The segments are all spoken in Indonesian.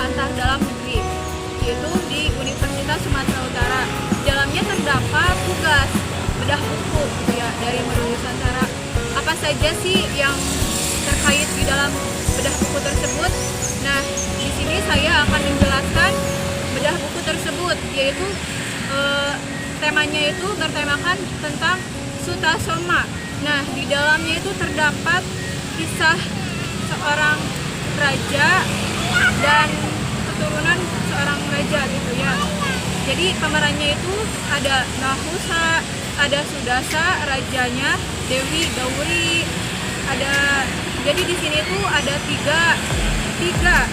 antar dalam negeri, yaitu di Universitas Sumatera Utara. Di dalamnya terdapat tugas bedah buku gitu ya dari Meru Nusantara. Apa saja sih yang terkait di dalam bedah buku tersebut? Nah, di sini saya akan menjelaskan bedah buku tersebut, yaitu temanya itu bertemakan tentang Sutasoma. Nah, di dalamnya itu terdapat kisah seorang raja dan keturunan seorang raja gitu ya. Jadi pemerannya itu ada Nahusha, ada Sudasa rajanya, Dewi Gauri, jadi di sini tuh ada tiga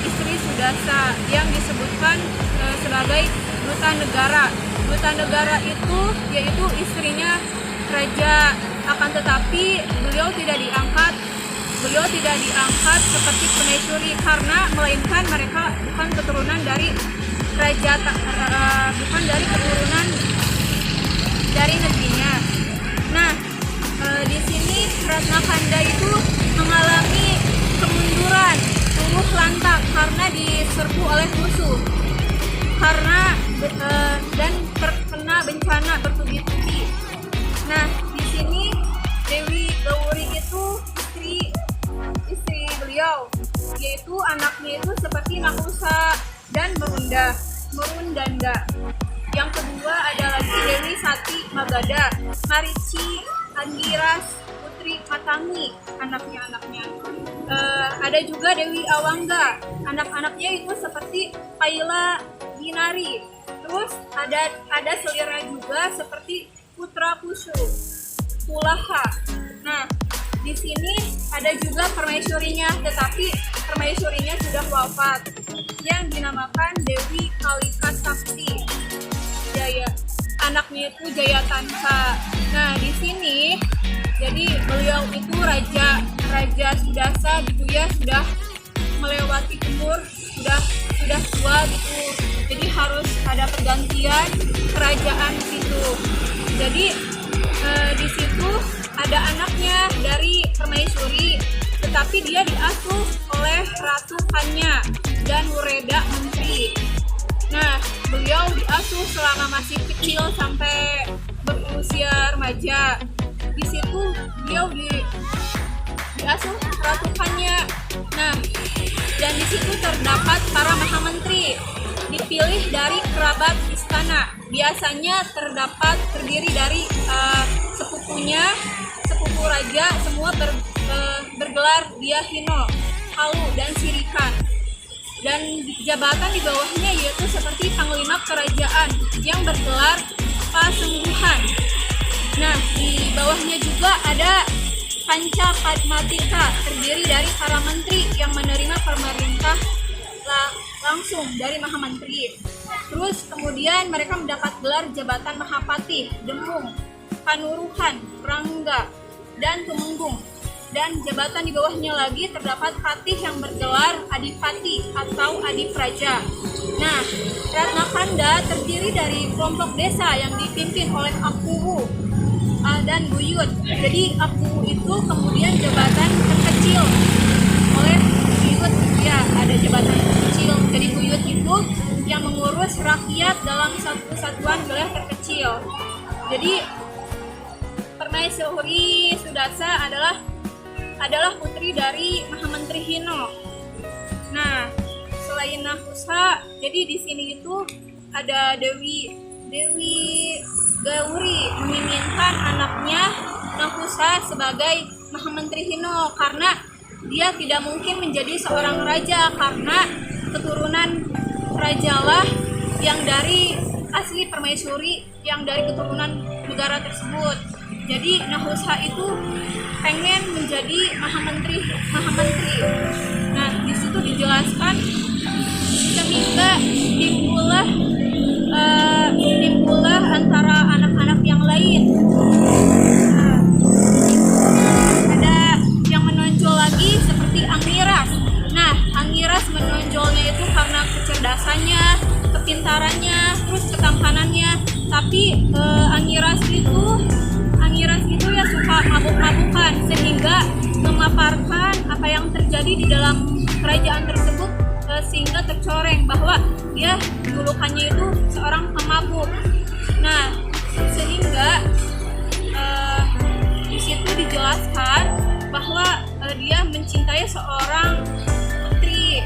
istri Sudasa yang disebutkan sebagai duta negara. Duta negara itu yaitu istrinya raja, akan tetapi beliau tidak diangkat seperti permaisuri karena melainkan mereka bukan keturunan dari raja, bukan dari keturunan dari negerinya. Nah, di sini Ratna Kanda itu mengalami kemunduran, luluh lantak karena diserbu oleh musuh, dan terkena bencana bertubi-tubi. Nah, di sini Dewi Gauri itu istri beliau, yaitu anaknya itu seperti Nahusha dan Merundanda. Yang kedua ada lagi Dewi Sati Magadha, Marici, Anggiras, Putri Matangi, anaknya. Ada juga Dewi Awangga, anak-anaknya itu seperti Paila Ginari. Terus ada selirnya juga seperti Putra Pusu, Pulaha. Nah, di sini ada juga permaisurinya, tetapi permaisurinya sudah wafat, yang dinamakan Dewi Kalika Sakti. Anaknya itu Jayatansa. Nah, di sini jadi beliau itu raja Sudasa gitu ya, sudah melewati umur, sudah tua gitu. Jadi harus ada pergantian kerajaan situ. Jadi di situ ada anaknya dari permaisuri, tetapi dia diasuh oleh Ratu Kanya dan Wureda Menteri. Nah, beliau diasuh selama masih kecil sampai berusia remaja. Di situ beliau diasuh Ratu Kanya. Nah, dan di situ terdapat para mahamenteri dipilih dari kerabat istana. Biasanya terdiri dari sepupu raja, semua bergelar Diahino, Halu, dan Sirikan. Dan jabatan di bawahnya yaitu seperti panglima kerajaan yang bergelar Pasengguhan. Nah, di bawahnya juga ada Panca Padmatika, terdiri dari para menteri yang menerima pemerintah langsung dari Mahamenteri. Terus kemudian mereka mendapat gelar jabatan Mahapati, Demung, Panuruhan, Rangga, dan Tumenggung. Dan jabatan di bawahnya lagi terdapat patih yang bergelar Adipati atau Adipraja. Nah, Ratna Kanda terdiri dari kelompok desa yang dipimpin oleh Apuwu dan Buyut. Jadi Apuwu itu kemudian jabatan terkecil oleh Buyut, ya ada jabatan terkecil. Jadi Buyut itu yang mengurus rakyat dalam satu satuan wilayah terkecil. Jadi Permaisuri Sudasa adalah putri dari Mahamenteri Hino. Nah, selain Nahusha, jadi di sini itu ada Dewi Gauri menginginkan anaknya Nahusha sebagai Mahamenteri Hino karena dia tidak mungkin menjadi seorang raja karena keturunan rajalah yang dari asli permaisuri yang dari keturunan negara tersebut. Jadi Nahusha itu pengen menjadi Mahamenteri. Nah, di situ dijelaskan sehingga timbulah antara anak-anak yang lain. Nah, ada yang menonjol lagi seperti Anggiras. Nah, Anggiras menonjolnya itu karena kecerdasannya, kepintarannya, terus ketampanannya. Tapi Anggiras itu ya suka mabuk-mabukan sehingga memaparkan apa yang terjadi di dalam kerajaan tersebut sehingga tercoreng bahwa dia julukannya itu seorang pemabuk. Nah, sehingga di situ dijelaskan bahwa dia mencintai seorang putri.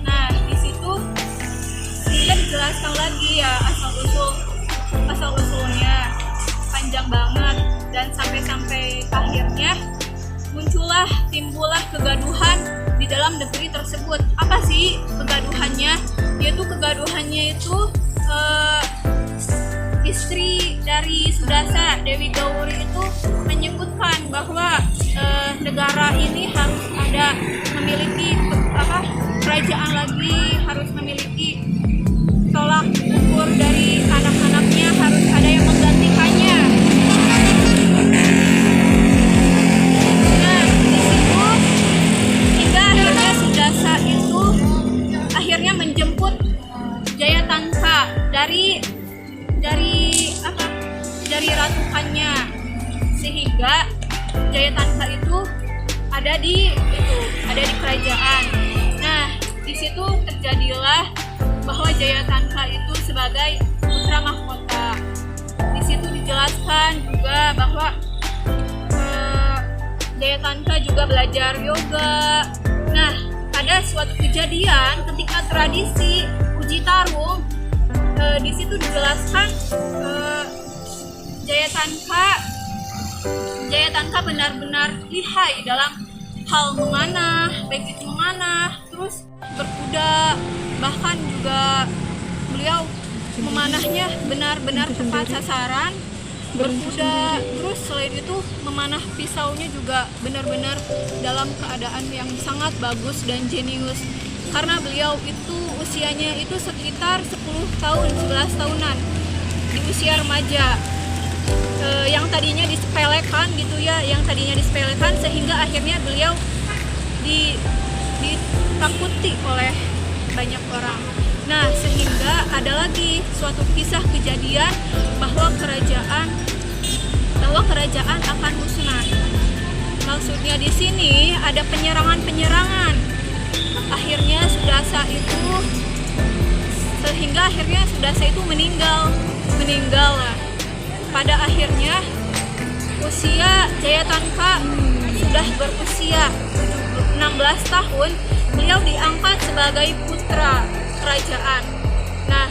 Nah, di situ sehingga dijelaskan lagi ya asal usulnya panjang banget, dan sampai akhirnya timbullah kegaduhan di dalam negeri tersebut. Apa sih kegaduhannya? Kegaduhannya itu istri dari Sudasa, Dewi Gauri itu menyebutkan bahwa negara ini harus ada memiliki kerajaan lagi, harus memiliki tolak ukur dari anak-anaknya, harus ada yang menggantikannya. Nah, di situ hingga akhirnya Sudasa itu akhirnya menjemput Jayatanka dari ratukannya, sehingga Jayatanka itu ada di kerajaan. Nah, di situ terjadilah bahwa Jayatanka itu sebagai putra mahkota. Di situ dijelaskan juga bahwa Jayatanka juga belajar yoga. Nah, ada suatu kejadian ketika tradisi uji tarung, di situ dijelaskan Jayatanka benar-benar lihai dalam hal memanah, baik itu memanah, terus berkuda, bahkan juga beliau memanahnya benar-benar tepat sasaran, berkuda, terus selain itu memanah pisaunya juga benar-benar dalam keadaan yang sangat bagus dan jenius, karena beliau itu usianya itu sekitar 10 tahun, 11 tahunan di usia remaja. Yang tadinya disepelekan sehingga akhirnya beliau ditakuti oleh banyak orang. Nah, sehingga ada lagi suatu kisah kejadian bahwa kerajaan akan musnah. Maksudnya di sini ada penyerangan. Akhirnya Sudasa itu meninggal lah. Pada akhirnya usia Jayatanka sudah berusia 16 tahun, beliau diangkat sebagai putra kerajaan. Nah,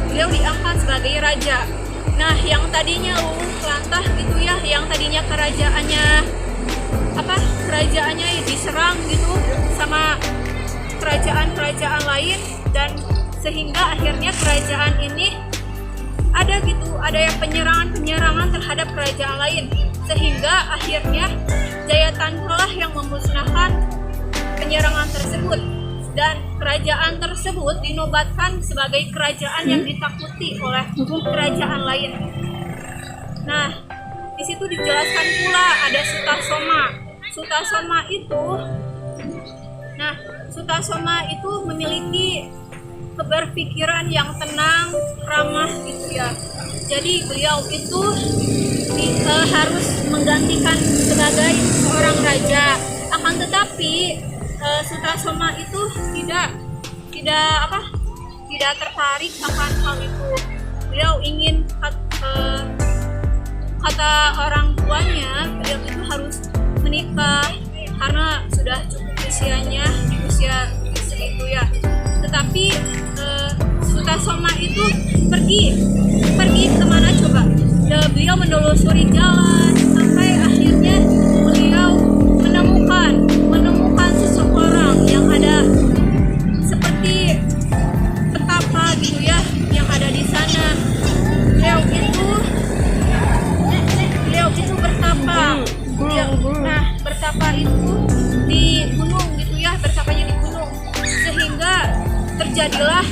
beliau diangkat sebagai raja. Nah, yang tadinya luluh lantah gitu ya, yang tadinya kerajaannya diserang gitu sama kerajaan lain, dan sehingga akhirnya kerajaan ini ada yang penyerangan terhadap kerajaan lain, sehingga akhirnya Jayatanka lah yang memusnahkan penyerangan tersebut, dan kerajaan tersebut dinobatkan sebagai kerajaan yang ditakuti oleh kerajaan lain. Nah, di situ dijelaskan pula ada Sutasoma itu memiliki keberpikiran yang tenang, ramah gitu ya. Jadi beliau itu harus menggantikan sebagai seorang raja. Akan tetapi Sutasoma itu tidak tertarik akan hal itu. Beliau ingin kata orang tuanya, beliau itu harus menikah karena sudah cukup usianya di usia segitu ya. Tetapi Sutasoma itu pergi kemana coba? Beliau menelusuri jalan sampai akhirnya beliau menemukan seseorang yang ada seperti petapa gitu ya, yang ada di sana. Beliau itu bertapa. Nah, bertapa itu di gunung gitu ya, bertapanya di gunung, sehingga terjadilah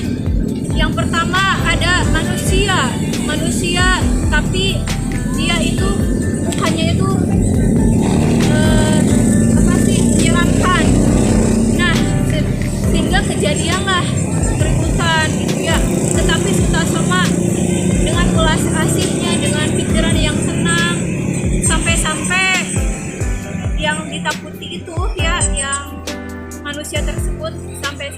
yang pertama ada manusia, tapi dia itu mukanya itu menyeramkan. Nah, sehingga kejadianlah keributan gitu ya. Tetapi Sutasoma dengan belas asihnya, dengan pikiran yang tenang, sampai yang ditakuti itu ya, yang manusia tersebut sampai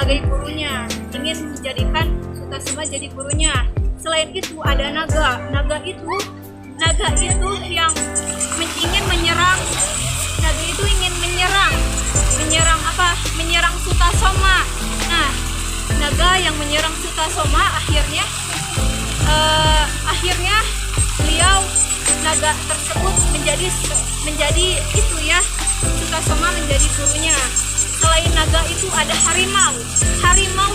sebagai gurunya, ingin menjadikan Sutasoma jadi gurunya. Selain itu ada naga. Naga itu yang ingin menyerang. Naga itu ingin menyerang apa? Menyerang Sutasoma. Nah, naga yang menyerang Sutasoma akhirnya beliau naga tersebut menjadi itu ya, Sutasoma menjadi gurunya. Selain naga itu ada harimau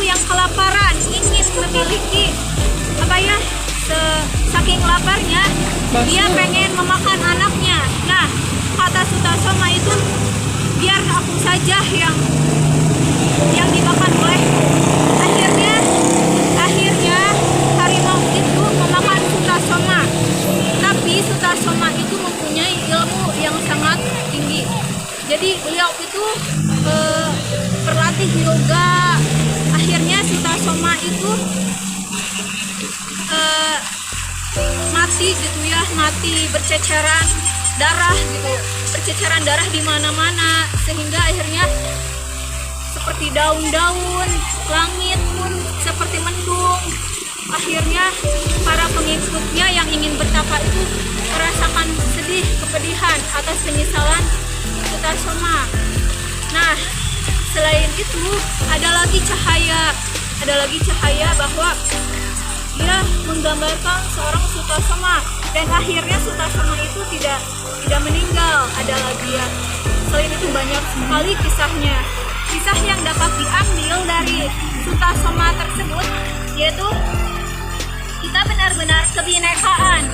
yang kelaparan, ingin memiliki apa ya, saking laparnya dia pengen memakan anaknya. Nah, kata Sutasoma itu, biar aku saja yang dimakan olehku. Akhirnya harimau itu memakan Sutasoma. Tapi Sutasoma itu mempunyai ilmu yang sangat tinggi. Jadi beliau itu berlatih yoga. Akhirnya Sutasoma itu mati berceceran darah di mana-mana, sehingga akhirnya seperti daun-daun, langit pun seperti mendung. Akhirnya para pengikutnya yang ingin bertapa itu merasakan sedih, kepedihan atas penyesalan Sutasoma. Nah, selain itu ada lagi cahaya bahwa dia menggambarkan seorang Sutasoma, dan akhirnya Sutasoma itu tidak meninggal. Ada lagi ya. Selain itu banyak sekali kisahnya. Kisah yang dapat diambil dari Sutasoma tersebut yaitu kita benar-benar kebinekaan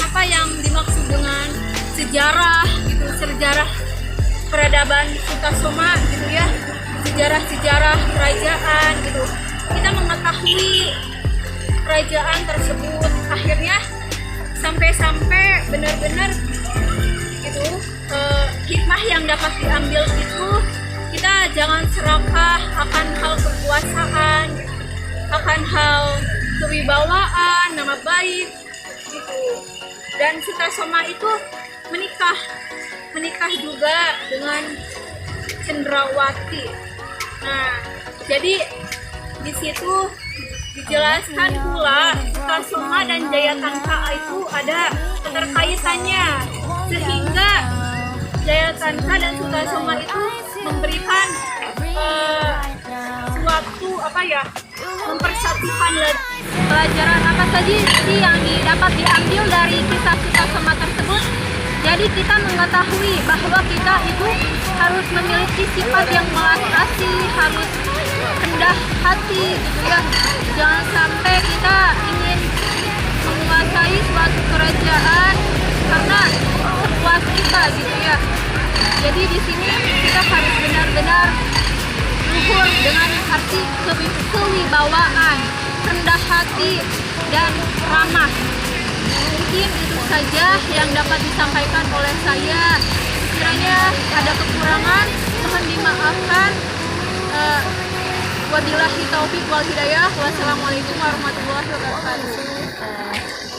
apa yang dimaksud dengan sejarah gitu, sejarah peradaban Sutasoma gitu ya, sejarah kerajaan gitu. Kita mengetahui kerajaan tersebut, akhirnya sampai benar-benar gitu, hikmah yang dapat diambil itu, kita jangan serakah akan hal kekuasaan, akan hal kewibawaan, nama baik gitu. Dan Sutasoma itu menikah juga dengan Cendrawati. Nah, jadi di situ dijelaskan pula Sutasoma dan Jayatangka itu ada keterkaitannya, sehingga Jayatangka dan Sutasoma itu memberikan suatu apa ya, mempersatukan pelajaran apa saja sih yang dapat diambil dari kisah Sutasoma tersebut. Jadi kita mengetahui bahwa kita itu harus memiliki sifat yang melas asih, harus rendah hati gitu ya. Jangan sampai kita ingin menguasai suatu kerajaan karena sepuas kita gitu ya. Jadi di sini kita harus benar-benar luhur dengan arti kewibawaan, rendah hati, dan ramah. Mungkin itu saja yang dapat disampaikan oleh saya. Sekiranya ada kekurangan, mohon dimaafkan. Wabillahi taufik wal hidayah. Wassalamualaikum warahmatullahi wabarakatuh.